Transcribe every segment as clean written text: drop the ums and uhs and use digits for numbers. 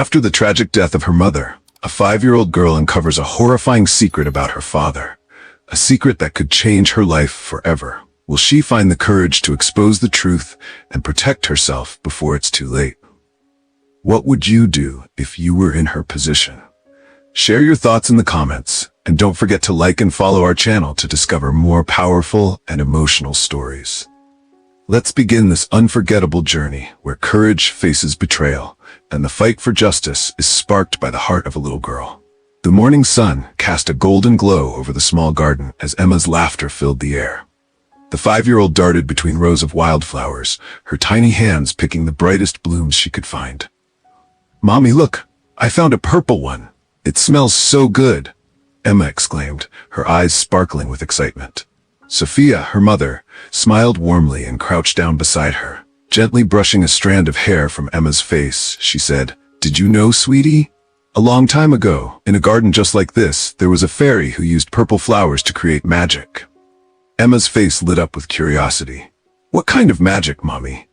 After the tragic death of her mother, a 5-year-old girl uncovers a horrifying secret about her father. A secret that could change her life forever. Will she find the courage to expose the truth and protect herself before it's too late? What would you do if you were in her position? Share your thoughts in the comments, and don't forget to like and follow our channel to discover more powerful and emotional stories. Let's begin this unforgettable journey where courage faces betrayal, and the fight for justice is sparked by the heart of a little girl. The morning sun cast a golden glow over the small garden as Emma's laughter filled the air. The 5-year-old darted between rows of wildflowers, her tiny hands picking the brightest blooms she could find. "Mommy, look! I found a purple one! It smells so good!" Emma exclaimed, her eyes sparkling with excitement. Sophia, her mother, smiled warmly and crouched down beside her. Gently brushing a strand of hair from Emma's face, she said, "Did you know, sweetie? A long time ago, in a garden just like this, there was a fairy who used purple flowers to create magic." Emma's face lit up with curiosity. "What kind of magic, Mommy?"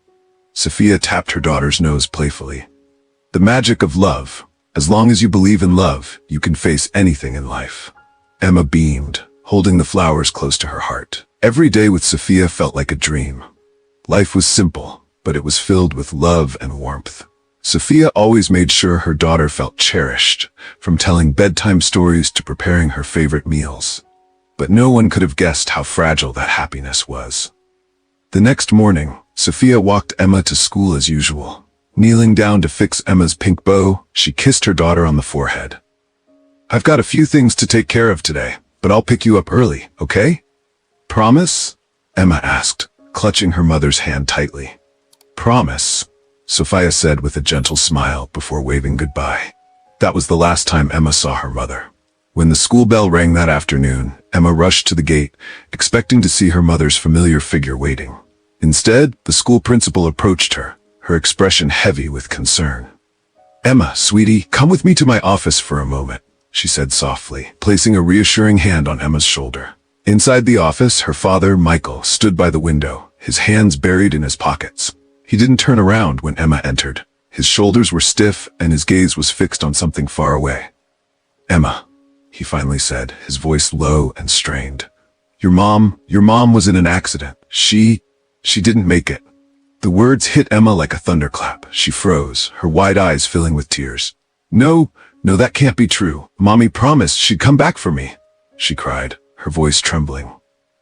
Sophia tapped her daughter's nose playfully. "The magic of love. As long as you believe in love, you can face anything in life." Emma beamed, holding the flowers close to her heart. Every day with Sophia felt like a dream. Life was simple, but it was filled with love and warmth. Sophia always made sure her daughter felt cherished, from telling bedtime stories to preparing her favorite meals. But no one could have guessed how fragile that happiness was. The next morning, Sophia walked Emma to school as usual. Kneeling down to fix Emma's pink bow, she kissed her daughter on the forehead. "I've got a few things to take care of today, but I'll pick you up early, okay? Promise?" Emma asked, clutching her mother's hand tightly. "Promise," Sophia said with a gentle smile before waving goodbye. That was the last time Emma saw her mother. When the school bell rang that afternoon, Emma rushed to the gate, expecting to see her mother's familiar figure waiting. Instead, the school principal approached her, her expression heavy with concern. "Emma, sweetie, come with me to my office for a moment," she said softly, placing a reassuring hand on Emma's shoulder. Inside the office, her father, Michael, stood by the window, his hands buried in his pockets. He didn't turn around when Emma entered. His shoulders were stiff and his gaze was fixed on something far away. "Emma," he finally said, his voice low and strained. Your mom was in an accident. She didn't make it." The words hit Emma like a thunderclap. She froze, her wide eyes filling with tears. No, that can't be true. Mommy promised she'd come back for me," she cried, her voice trembling.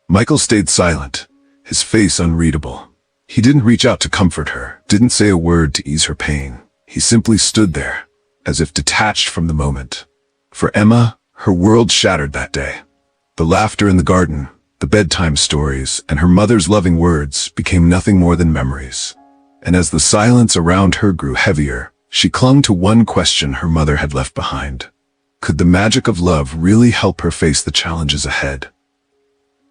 Michael stayed silent, his face unreadable. He didn't reach out to comfort her, didn't say a word to ease her pain. He simply stood there, as if detached from the moment. For Emma, her world shattered that day. The laughter in the garden, the bedtime stories, and her mother's loving words became nothing more than memories. And as the silence around her grew heavier, she clung to one question her mother had left behind. Could the magic of love really help her face the challenges ahead?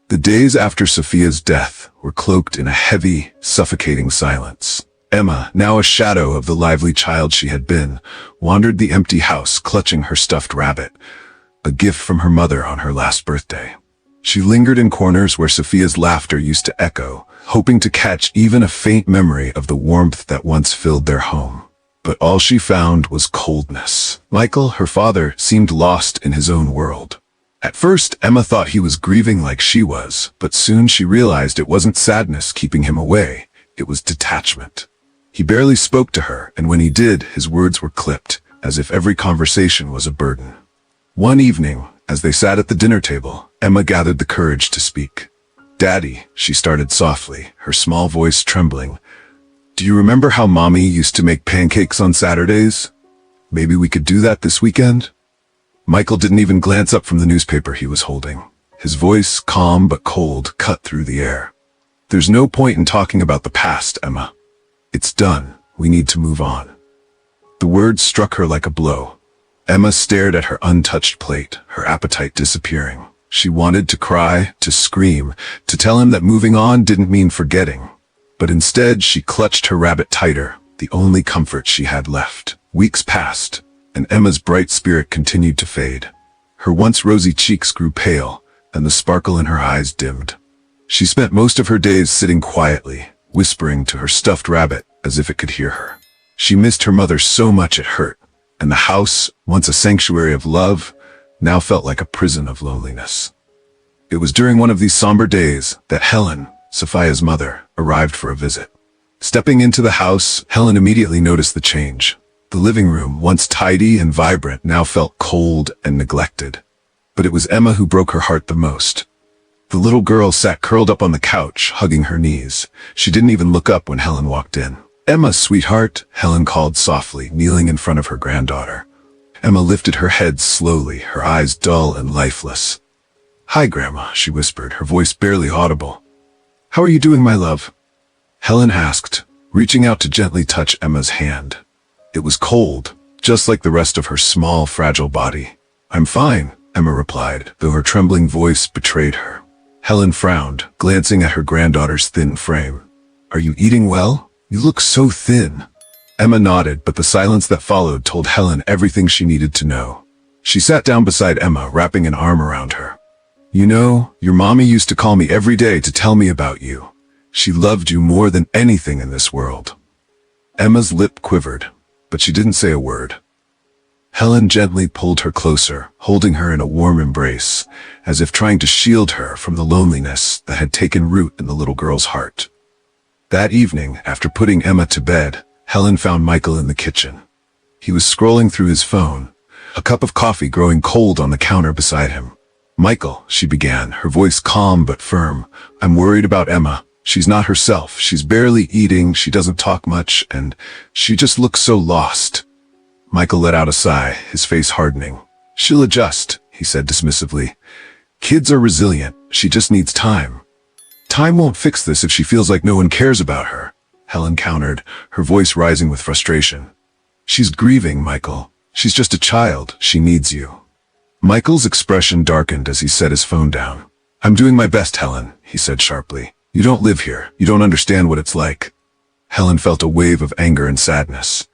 The days after Sophia's death were cloaked in a heavy, suffocating silence. Emma, now a shadow of the lively child she had been, wandered the empty house clutching her stuffed rabbit, a gift from her mother on her last birthday. She lingered in corners where Sophia's laughter used to echo, hoping to catch even a faint memory of the warmth that once filled their home. But all she found was coldness. Michael, her father, seemed lost in his own world. At first, Emma thought he was grieving like she was, but soon she realized it wasn't sadness keeping him away, it was detachment. He barely spoke to her, and when he did, his words were clipped, as if every conversation was a burden. One evening, as they sat at the dinner table, Emma gathered the courage to speak. "Daddy," she started softly, her small voice trembling, "do you remember how Mommy used to make pancakes on Saturdays? Maybe we could do that this weekend?" Michael didn't even glance up from the newspaper he was holding. His voice, calm but cold, cut through the air. "There's no point in talking about the past, Emma. It's done. We need to move on." The words struck her like a blow. Emma stared at her untouched plate, her appetite disappearing. She wanted to cry, to scream, to tell him that moving on didn't mean forgetting. But instead, she clutched her rabbit tighter, the only comfort she had left. Weeks passed, and Emma's bright spirit continued to fade. Her once rosy cheeks grew pale, and the sparkle in her eyes dimmed. She spent most of her days sitting quietly, whispering to her stuffed rabbit as if it could hear her. She missed her mother so much it hurt, and the house, once a sanctuary of love, now felt like a prison of loneliness. It was during one of these somber days that Helen, Sophia's mother, arrived for a visit. Stepping into the house, Helen immediately noticed the change. The living room, once tidy and vibrant, now felt cold and neglected. But it was Emma who broke her heart the most. The little girl sat curled up on the couch, hugging her knees. She didn't even look up when Helen walked in. "Emma, sweetheart," Helen called softly, kneeling in front of her granddaughter. Emma lifted her head slowly, her eyes dull and lifeless. "Hi, Grandma," she whispered, her voice barely audible. "How are you doing, my love?" Helen asked, reaching out to gently touch Emma's hand. It was cold, just like the rest of her small, fragile body. "I'm fine," Emma replied, though her trembling voice betrayed her. Helen frowned, glancing at her granddaughter's thin frame. "Are you eating well? You look so thin." Emma nodded, but the silence that followed told Helen everything she needed to know. She sat down beside Emma, wrapping an arm around her. "You know, your mommy used to call me every day to tell me about you. She loved you more than anything in this world." Emma's lip quivered, but she didn't say a word. Helen gently pulled her closer, holding her in a warm embrace, as if trying to shield her from the loneliness that had taken root in the little girl's heart. That evening, after putting Emma to bed, Helen found Michael in the kitchen. He was scrolling through his phone, a cup of coffee growing cold on the counter beside him. "Michael," she began, her voice calm but firm, "I'm worried about Emma. She's not herself. She's barely eating, she doesn't talk much, and she just looks so lost." Michael let out a sigh, his face hardening. "She'll adjust," he said dismissively. "Kids are resilient. She just needs time." "Time won't fix this if she feels like no one cares about her," Helen countered, her voice rising with frustration. "She's grieving, Michael. She's just a child. She needs you." Michael's expression darkened as he set his phone down. "I'm doing my best, Helen," he said sharply. "You don't live here. You don't understand what it's like." Helen felt a wave of anger and sadness.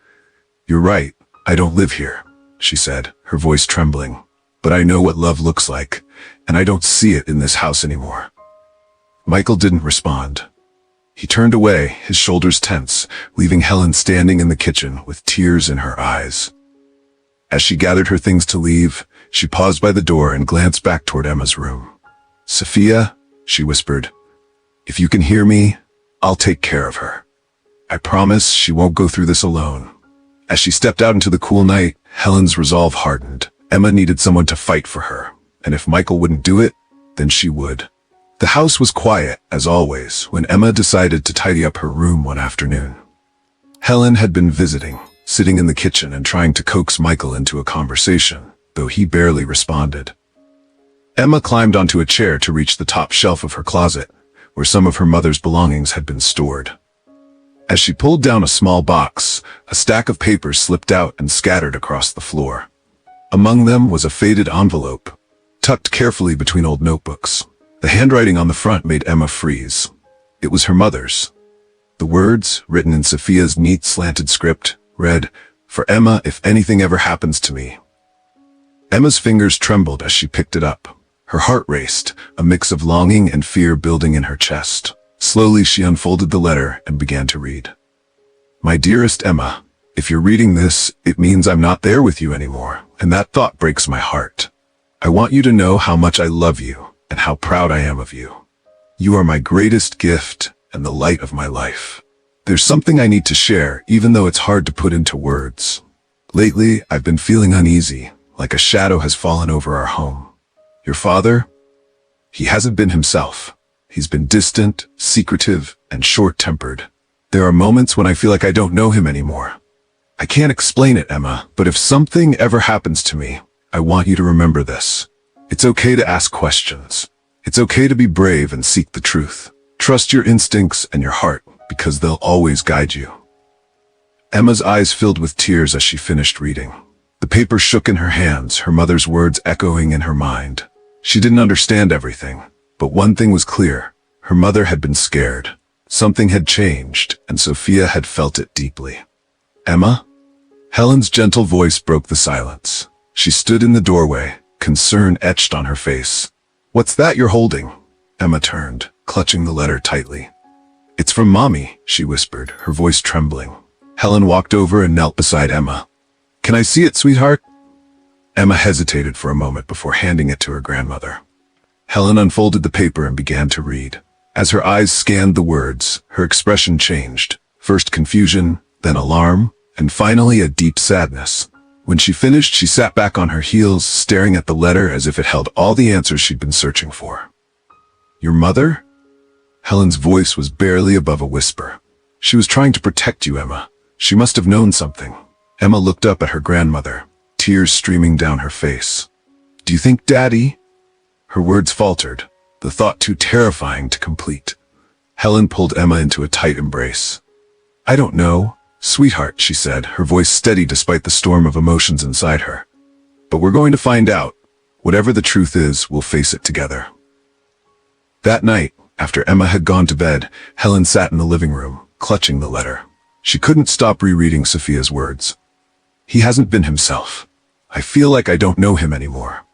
"You're right. I don't live here," she said, her voice trembling. "But I know what love looks like, and I don't see it in this house anymore." Michael didn't respond. He turned away, his shoulders tense, leaving Helen standing in the kitchen with tears in her eyes. As she gathered her things to leave, she paused by the door and glanced back toward Emma's room. "Sophia," she whispered, "if you can hear me, I'll take care of her. I promise she won't go through this alone." As she stepped out into the cool night, Helen's resolve hardened. Emma needed someone to fight for her, and if Michael wouldn't do it, then she would. The house was quiet, as always, when Emma decided to tidy up her room one afternoon. Helen had been visiting, sitting in the kitchen and trying to coax Michael into a conversation, though he barely responded. Emma climbed onto a chair to reach the top shelf of her closet, where some of her mother's belongings had been stored. As she pulled down a small box, a stack of papers slipped out and scattered across the floor. Among them was a faded envelope, tucked carefully between old notebooks. The handwriting on the front made Emma freeze. It was her mother's. The words, written in Sophia's neat slanted script, read, "For Emma, if anything ever happens to me." Emma's fingers trembled as she picked it up. Her heart raced, a mix of longing and fear building in her chest. Slowly she unfolded the letter and began to read. "My dearest Emma, if you're reading this, it means I'm not there with you anymore, and that thought breaks my heart. I want you to know how much I love you and how proud I am of you. You are my greatest gift and the light of my life. There's something I need to share, even though it's hard to put into words. Lately, I've been feeling uneasy, like a shadow has fallen over our home. Your father? He hasn't been himself. He's been distant, secretive, and short-tempered. There are moments when I feel like I don't know him anymore. I can't explain it, Emma, but if something ever happens to me, I want you to remember this. It's okay to ask questions. It's okay to be brave and seek the truth. Trust your instincts and your heart, because they'll always guide you." Emma's eyes filled with tears as she finished reading. The paper shook in her hands, her mother's words echoing in her mind. She didn't understand everything, but one thing was clear. Her mother had been scared. Something had changed, and Sophia had felt it deeply. "Emma?" Helen's gentle voice broke the silence. She stood in the doorway, concern etched on her face. "What's that you're holding?" Emma turned, clutching the letter tightly. "It's from Mommy," she whispered, her voice trembling. Helen walked over and knelt beside Emma. Can I see it, sweetheart? Emma hesitated for a moment before handing it to her grandmother. Helen unfolded the paper and began to read. As her eyes scanned the words, her expression changed. First confusion, then alarm, and finally a deep sadness. When she finished, she sat back on her heels, staring at the letter as if it held all the answers she'd been searching for. Your mother? Helen's voice was barely above a whisper. She was trying to protect you, Emma. She must have known something. Emma looked up at her grandmother, tears streaming down her face. Do you think Daddy? Her words faltered, the thought too terrifying to complete. Helen pulled Emma into a tight embrace. I don't know, sweetheart, she said, her voice steady despite the storm of emotions inside her. But we're going to find out. Whatever the truth is, we'll face it together. That night, after Emma had gone to bed, Helen sat in the living room, clutching the letter. She couldn't stop rereading Sophia's words. He hasn't been himself. I feel like I don't know him anymore.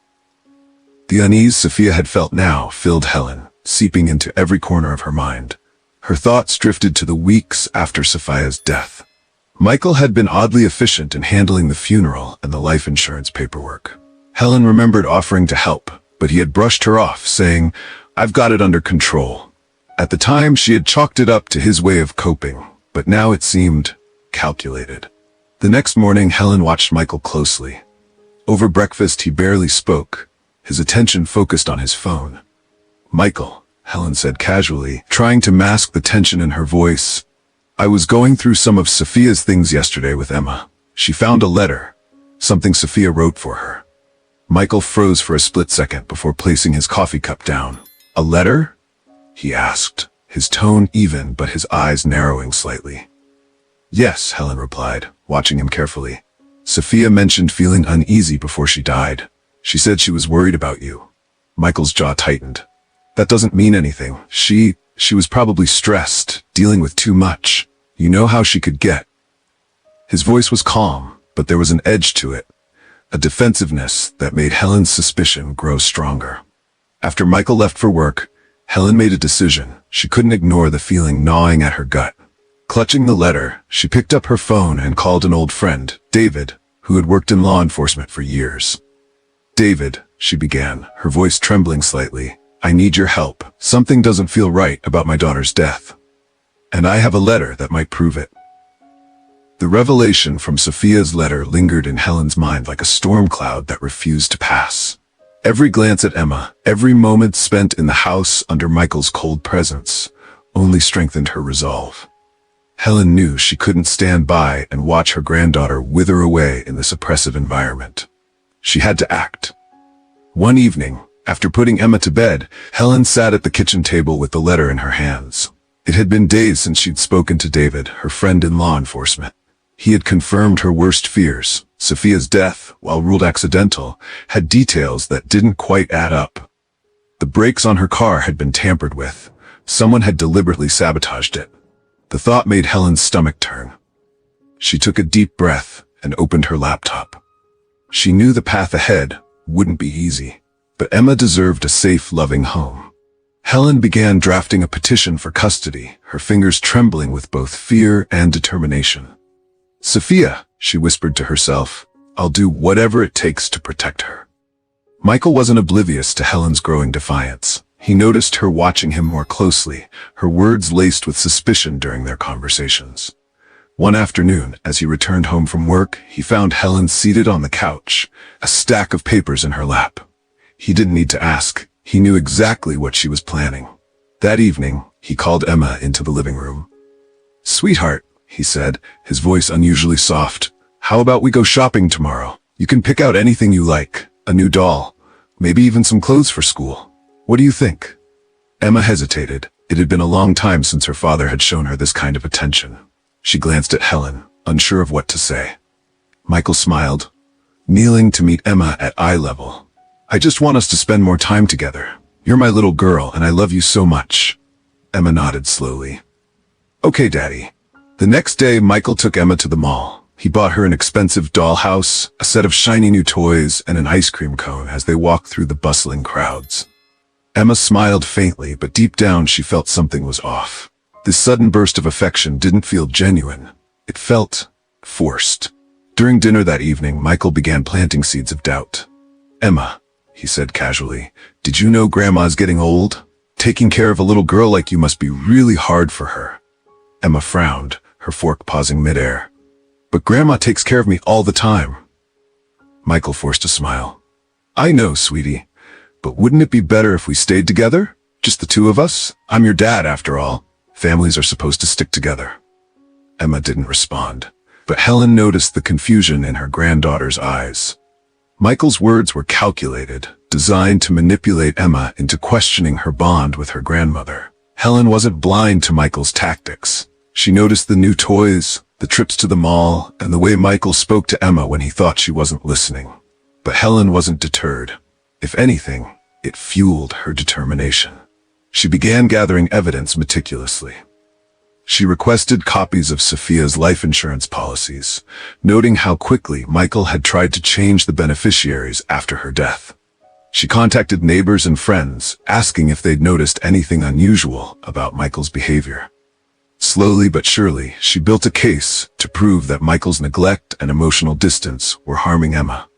The unease Sophia had felt now filled Helen, seeping into every corner of her mind. Her thoughts drifted to the weeks after Sophia's death. Michael had been oddly efficient in handling the funeral and the life insurance paperwork. Helen remembered offering to help, but he had brushed her off, saying, I've got it under control. At the time, she had chalked it up to his way of coping, but now it seemed calculated. The next morning, Helen watched Michael closely. Over breakfast, he barely spoke, his attention focused on his phone. Michael, Helen said casually, trying to mask the tension in her voice. I was going through some of Sophia's things yesterday with Emma. She found a letter, something Sophia wrote for her. Michael froze for a split second before placing his coffee cup down. A letter? He asked, his tone even but his eyes narrowing slightly. Yes, Helen replied, watching him carefully. Sophia mentioned feeling uneasy before she died. She said she was worried about you. Michael's jaw tightened. That doesn't mean anything. She was probably stressed, dealing with too much. You know how she could get. His voice was calm, but there was an edge to it, a defensiveness that made Helen's suspicion grow stronger. After Michael left for work, Helen made a decision. She couldn't ignore the feeling gnawing at her gut. Clutching the letter, she picked up her phone and called an old friend, David, who had worked in law enforcement for years. David, she began, her voice trembling slightly, I need your help. Something doesn't feel right about my daughter's death. And I have a letter that might prove it. The revelation from Sophia's letter lingered in Helen's mind like a storm cloud that refused to pass. Every glance at Emma, every moment spent in the house under Michael's cold presence, only strengthened her resolve. Helen knew she couldn't stand by and watch her granddaughter wither away in this oppressive environment. She had to act. One evening, after putting Emma to bed, Helen sat at the kitchen table with the letter in her hands. It had been days since she'd spoken to David, her friend in law enforcement. He had confirmed her worst fears. Sophia's death, while ruled accidental, had details that didn't quite add up. The brakes on her car had been tampered with. Someone had deliberately sabotaged it. The thought made Helen's stomach turn. She took a deep breath and opened her laptop. She knew the path ahead wouldn't be easy, but Emma deserved a safe, loving home. Helen began drafting a petition for custody, her fingers trembling with both fear and determination. Sophia, she whispered to herself, I'll do whatever it takes to protect her. Michael wasn't oblivious to Helen's growing defiance. He noticed her watching him more closely, her words laced with suspicion during their conversations. One afternoon, as he returned home from work, he found Helen seated on the couch, a stack of papers in her lap. He didn't need to ask. He knew exactly what she was planning. That evening, he called Emma into the living room. Sweetheart, he said, his voice unusually soft, how about we go shopping tomorrow? You can pick out anything you like, a new doll, maybe even some clothes for school. What do you think? Emma hesitated. It had been a long time since her father had shown her this kind of attention. She glanced at Helen, unsure of what to say. Michael smiled, kneeling to meet Emma at eye level. I just want us to spend more time together. You're my little girl and I love you so much. Emma nodded slowly. Okay, Daddy. The next day, Michael took Emma to the mall. He bought her an expensive dollhouse, a set of shiny new toys, and an ice cream cone as they walked through the bustling crowds. Emma smiled faintly, but deep down she felt something was off. This sudden burst of affection didn't feel genuine. It felt forced. During dinner that evening, Michael began planting seeds of doubt. "Emma," he said casually, "did you know Grandma's getting old? Taking care of a little girl like you must be really hard for her." Emma frowned, her fork pausing midair. "But Grandma takes care of me all the time." Michael forced a smile. "I know, sweetie, but wouldn't it be better if we stayed together? Just the two of us? I'm your dad, after all. Families are supposed to stick together." Emma didn't respond, but Helen noticed the confusion in her granddaughter's eyes. Michael's words were calculated, designed to manipulate Emma into questioning her bond with her grandmother. Helen wasn't blind to Michael's tactics. She noticed the new toys, the trips to the mall, and the way Michael spoke to Emma when he thought she wasn't listening. But Helen wasn't deterred. If anything, it fueled her determination. She began gathering evidence meticulously. She requested copies of Sophia's life insurance policies, noting how quickly Michael had tried to change the beneficiaries after her death. She contacted neighbors and friends, asking if they'd noticed anything unusual about Michael's behavior. Slowly but surely, she built a case to prove that Michael's neglect and emotional distance were harming Emma.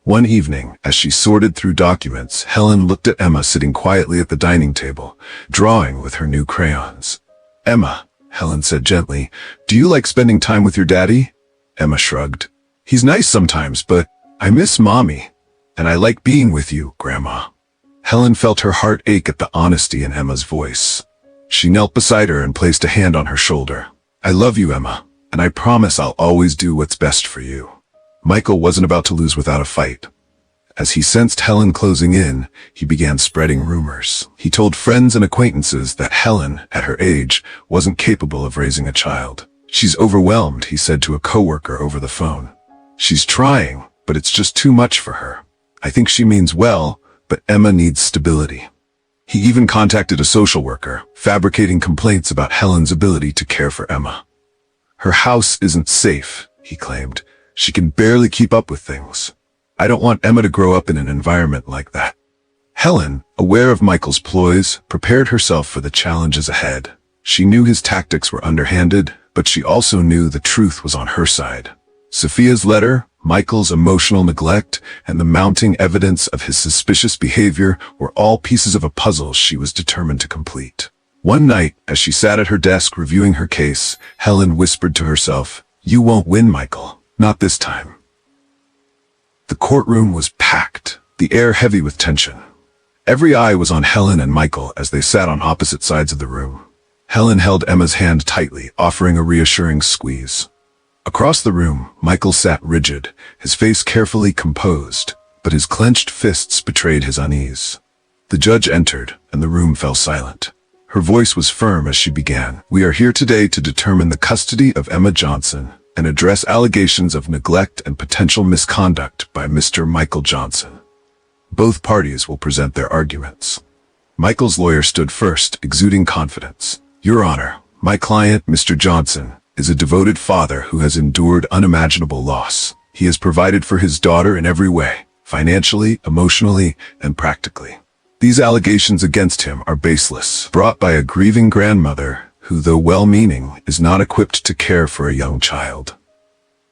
One evening, as she sorted through documents, Helen looked at Emma sitting quietly at the dining table, drawing with her new crayons. "Emma," Helen said gently, "do you like spending time with your daddy?" Emma shrugged. "He's nice sometimes, but I miss Mommy, and I like being with you, Grandma." Helen felt her heart ache at the honesty in Emma's voice. She knelt beside her and placed a hand on her shoulder. "I love you, Emma, and I promise I'll always do what's best for you." Michael wasn't about to lose without a fight. As he sensed Helen closing in, he began spreading rumors. He told friends and acquaintances that Helen, at her age, wasn't capable of raising a child. "She's overwhelmed," he said to a coworker over the phone. "She's trying, but it's just too much for her. I think she means well, but Emma needs stability." He even contacted a social worker, fabricating complaints about Helen's ability to care for Emma. "Her house isn't safe," he claimed. "She can barely keep up with things. I don't want Emma to grow up in an environment like that." Helen, aware of Michael's ploys, prepared herself for the challenges ahead. She knew his tactics were underhanded, but she also knew the truth was on her side. Sophia's letter, Michael's emotional neglect, and the mounting evidence of his suspicious behavior were all pieces of a puzzle she was determined to complete. One night, as she sat at her desk reviewing her case, Helen whispered to herself, "You won't win, Michael. Not this time." The courtroom was packed, the air heavy with tension. Every eye was on Helen and Michael as they sat on opposite sides of the room. Helen held Emma's hand tightly, offering a reassuring squeeze. Across the room, Michael sat rigid, his face carefully composed, but his clenched fists betrayed his unease. The judge entered, and the room fell silent. Her voice was firm as she began. "We are here today to determine the custody of Emma Johnson and address allegations of neglect and potential misconduct by Mr. Michael Johnson. Both parties will present their arguments." Michael's lawyer stood first, exuding confidence. "Your Honor, my client, Mr. Johnson, is a devoted father who has endured unimaginable loss. He has provided for his daughter in every way, financially, emotionally, and practically. These allegations against him are baseless, brought by a grieving grandmother who, though well-meaning, is not equipped to care for a young child."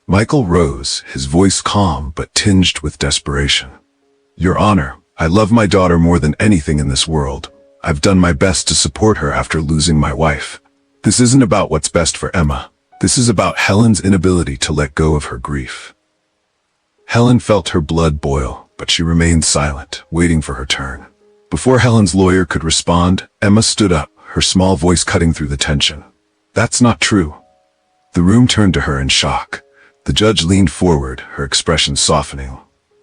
Michael rose, his voice calm but tinged with desperation. "Your Honor, I love my daughter more than anything in this world. I've done my best to support her after losing my wife. This isn't about what's best for Emma. This is about Helen's inability to let go of her grief." Helen felt her blood boil, but she remained silent, waiting for her turn. Before Helen's lawyer could respond, Emma stood up, her small voice cutting through the tension. "That's not true." The room turned to her in shock. The judge leaned forward, her expression softening.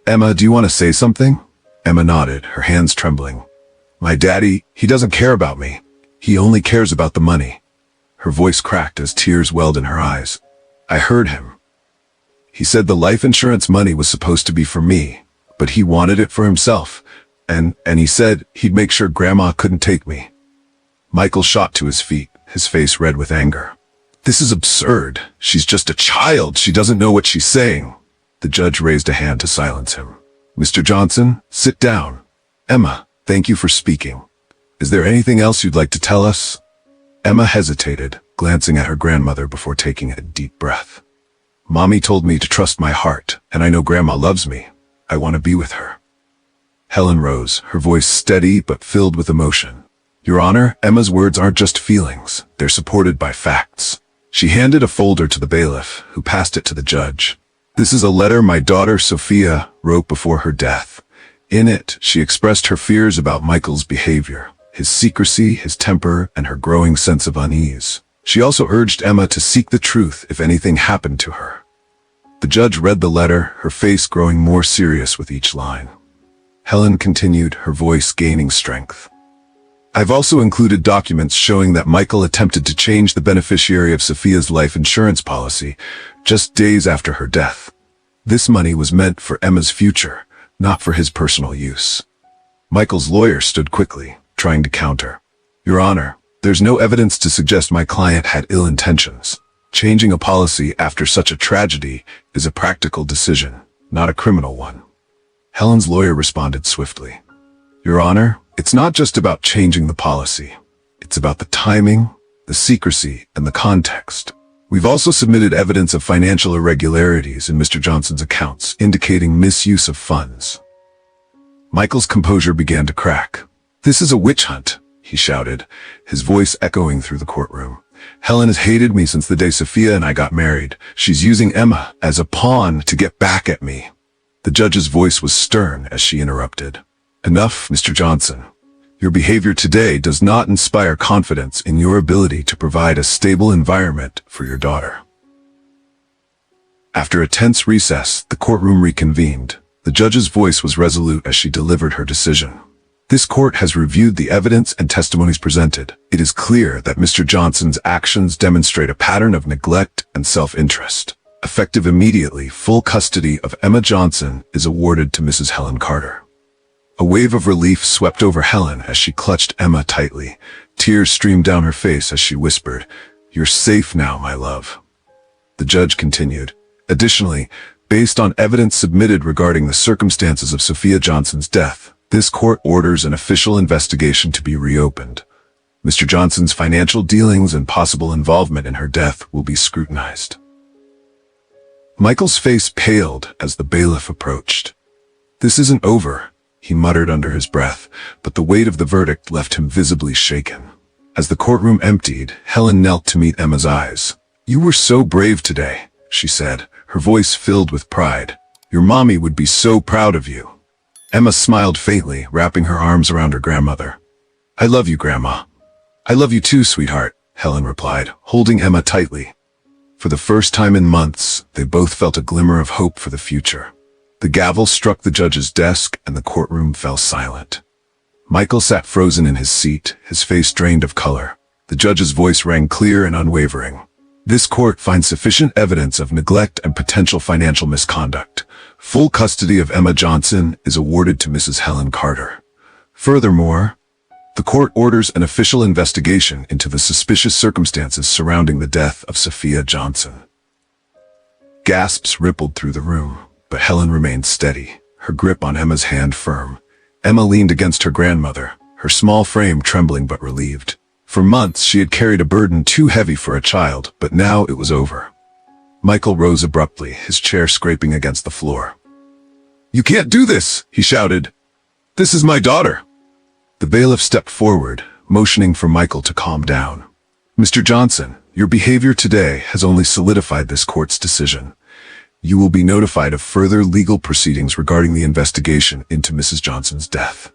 "Emma, do you want to say something?" Emma nodded, her hands trembling. "My daddy, he doesn't care about me. He only cares about the money." Her voice cracked as tears welled in her eyes. "I heard him. He said the life insurance money was supposed to be for me, but he wanted it for himself. And he said he'd make sure Grandma couldn't take me." Michael shot to his feet, his face red with anger. "This is absurd. She's just a child. She doesn't know what she's saying." The judge raised a hand to silence him. "Mr. Johnson, sit down. Emma, thank you for speaking. Is there anything else you'd like to tell us?" Emma hesitated, glancing at her grandmother before taking a deep breath. Mommy told me to trust my heart, and I know Grandma loves me. I want to be with her. Helen rose, her voice steady but filled with emotion. Your Honor, Emma's words aren't just feelings. They're supported by facts. She handed a folder to the bailiff, who passed it to the judge. This is a letter my daughter, Sophia, wrote before her death. In it, she expressed her fears about Michael's behavior, his secrecy, his temper, and her growing sense of unease. She also urged Emma to seek the truth if anything happened to her. The judge read the letter, her face growing more serious with each line. Helen continued, her voice gaining strength. I've also included documents showing that Michael attempted to change the beneficiary of Sophia's life insurance policy just days after her death. This money was meant for Emma's future, not for his personal use. Michael's lawyer stood quickly, trying to counter. Your Honor, there's no evidence to suggest my client had ill intentions. Changing a policy after such a tragedy is a practical decision, not a criminal one. Helen's lawyer responded swiftly. Your Honor, it's not just about changing the policy. It's about the timing, the secrecy, and the context. We've also submitted evidence of financial irregularities in Mr. Johnson's accounts, indicating misuse of funds. Michael's composure began to crack. This is a witch hunt, he shouted, his voice echoing through the courtroom. Helen has hated me since the day Sophia and I got married. She's using Emma as a pawn to get back at me. The judge's voice was stern as she interrupted. Enough, Mr. Johnson. Your behavior today does not inspire confidence in your ability to provide a stable environment for your daughter. After a tense recess, the courtroom reconvened. The judge's voice was resolute as she delivered her decision. This court has reviewed the evidence and testimonies presented. It is clear that Mr. Johnson's actions demonstrate a pattern of neglect and self-interest. Effective immediately, full custody of Emma Johnson is awarded to Mrs. Helen Carter. A wave of relief swept over Helen as she clutched Emma tightly. Tears streamed down her face as she whispered, "You're safe now, my love." The judge continued. Additionally, based on evidence submitted regarding the circumstances of Sophia Johnson's death, this court orders an official investigation to be reopened. Mr. Johnson's financial dealings and possible involvement in her death will be scrutinized. Michael's face paled as the bailiff approached. This isn't over, he muttered under his breath, but the weight of the verdict left him visibly shaken. As the courtroom emptied, Helen knelt to meet Emma's eyes. You were so brave today, she said, her voice filled with pride. Your mommy would be so proud of you. Emma smiled faintly, wrapping her arms around her grandmother. I love you, Grandma. I love you too, sweetheart, Helen replied, holding Emma tightly. For the first time in months, they both felt a glimmer of hope for the future. The gavel struck the judge's desk and the courtroom fell silent. Michael sat frozen in his seat, his face drained of color. The judge's voice rang clear and unwavering. This court finds sufficient evidence of neglect and potential financial misconduct. Full custody of Emma Johnson is awarded to Mrs. Helen Carter. Furthermore, the court orders an official investigation into the suspicious circumstances surrounding the death of Sophia Johnson. Gasps rippled through the room, but Helen remained steady, her grip on Emma's hand firm. Emma leaned against her grandmother, her small frame trembling but relieved. For months she had carried a burden too heavy for a child, but now it was over. Michael rose abruptly, his chair scraping against the floor. You can't do this, he shouted. This is my daughter. The bailiff stepped forward, motioning for Michael to calm down. Mr. Johnson, your behavior today has only solidified this court's decision. You will be notified of further legal proceedings regarding the investigation into Mrs. Johnson's death.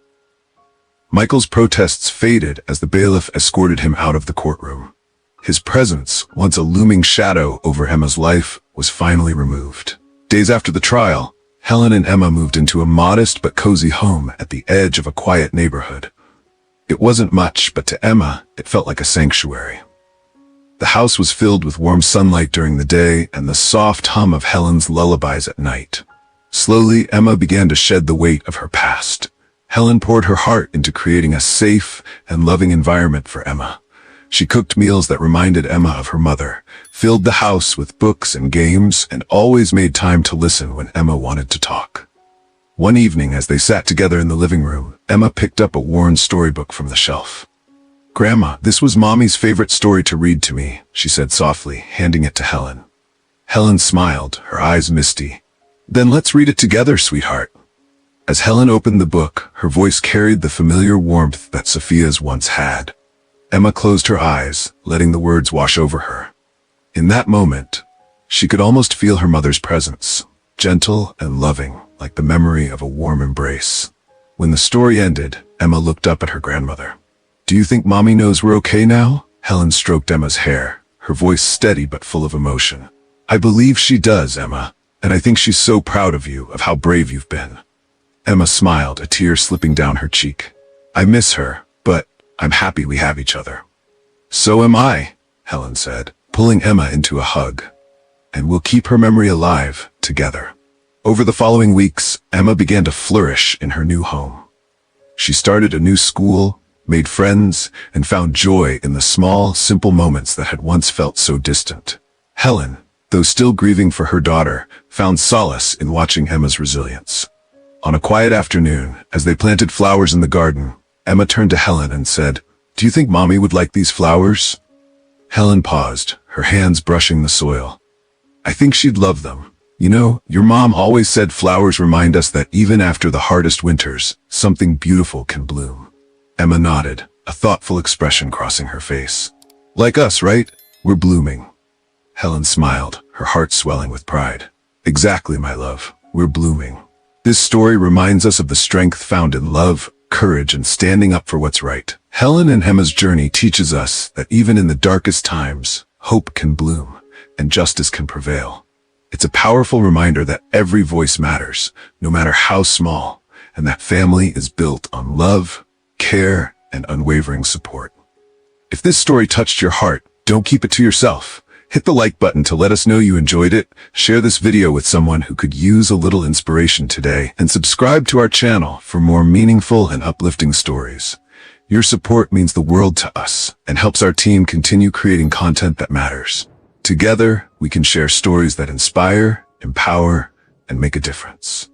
Michael's protests faded as the bailiff escorted him out of the courtroom. His presence, once a looming shadow over Emma's life, was finally removed. Days after the trial, Helen and Emma moved into a modest but cozy home at the edge of a quiet neighborhood. It wasn't much, but to Emma, it felt like a sanctuary. The house was filled with warm sunlight during the day and the soft hum of Helen's lullabies at night. Slowly, Emma began to shed the weight of her past. Helen poured her heart into creating a safe and loving environment for Emma. She cooked meals that reminded Emma of her mother, filled the house with books and games, and always made time to listen when Emma wanted to talk. One evening, as they sat together in the living room, Emma picked up a worn storybook from the shelf. Grandma, this was Mommy's favorite story to read to me, she said softly, handing it to Helen. Helen smiled, her eyes misty. Then let's read it together, sweetheart. As Helen opened the book, her voice carried the familiar warmth that Sophia's once had. Emma closed her eyes, letting the words wash over her. In that moment, she could almost feel her mother's presence, gentle and loving, like the memory of a warm embrace. When the story ended, Emma looked up at her grandmother. "Do you think Mommy knows we're okay now?" Helen stroked Emma's hair, her voice steady but full of emotion. "I believe she does, Emma, and I think she's so proud of you, of how brave you've been." Emma smiled, a tear slipping down her cheek. "I miss her, but I'm happy we have each other." "So am I," Helen said, pulling Emma into a hug. "And we'll keep her memory alive, together." Over the following weeks, Emma began to flourish in her new home. She started a new school, made friends, and found joy in the small, simple moments that had once felt so distant. Helen, though still grieving for her daughter, found solace in watching Emma's resilience. On a quiet afternoon, as they planted flowers in the garden, Emma turned to Helen and said, "Do you think Mommy would like these flowers?" Helen paused, her hands brushing the soil. "I think she'd love them. You know, your mom always said flowers remind us that even after the hardest winters, something beautiful can bloom." Emma nodded, a thoughtful expression crossing her face. "Like us, right? We're blooming." Helen smiled, her heart swelling with pride. "Exactly, my love. We're blooming." This story reminds us of the strength found in love, courage, and standing up for what's right. Helen and Emma's journey teaches us that even in the darkest times, hope can bloom, and justice can prevail. It's a powerful reminder that every voice matters, no matter how small, and that family is built on love, care, and unwavering support. If this story touched your heart, don't keep it to yourself. Hit the like button to let us know you enjoyed it, share this video with someone who could use a little inspiration today, and subscribe to our channel for more meaningful and uplifting stories. Your support means the world to us and helps our team continue creating content that matters. Together, we can share stories that inspire, empower, and make a difference.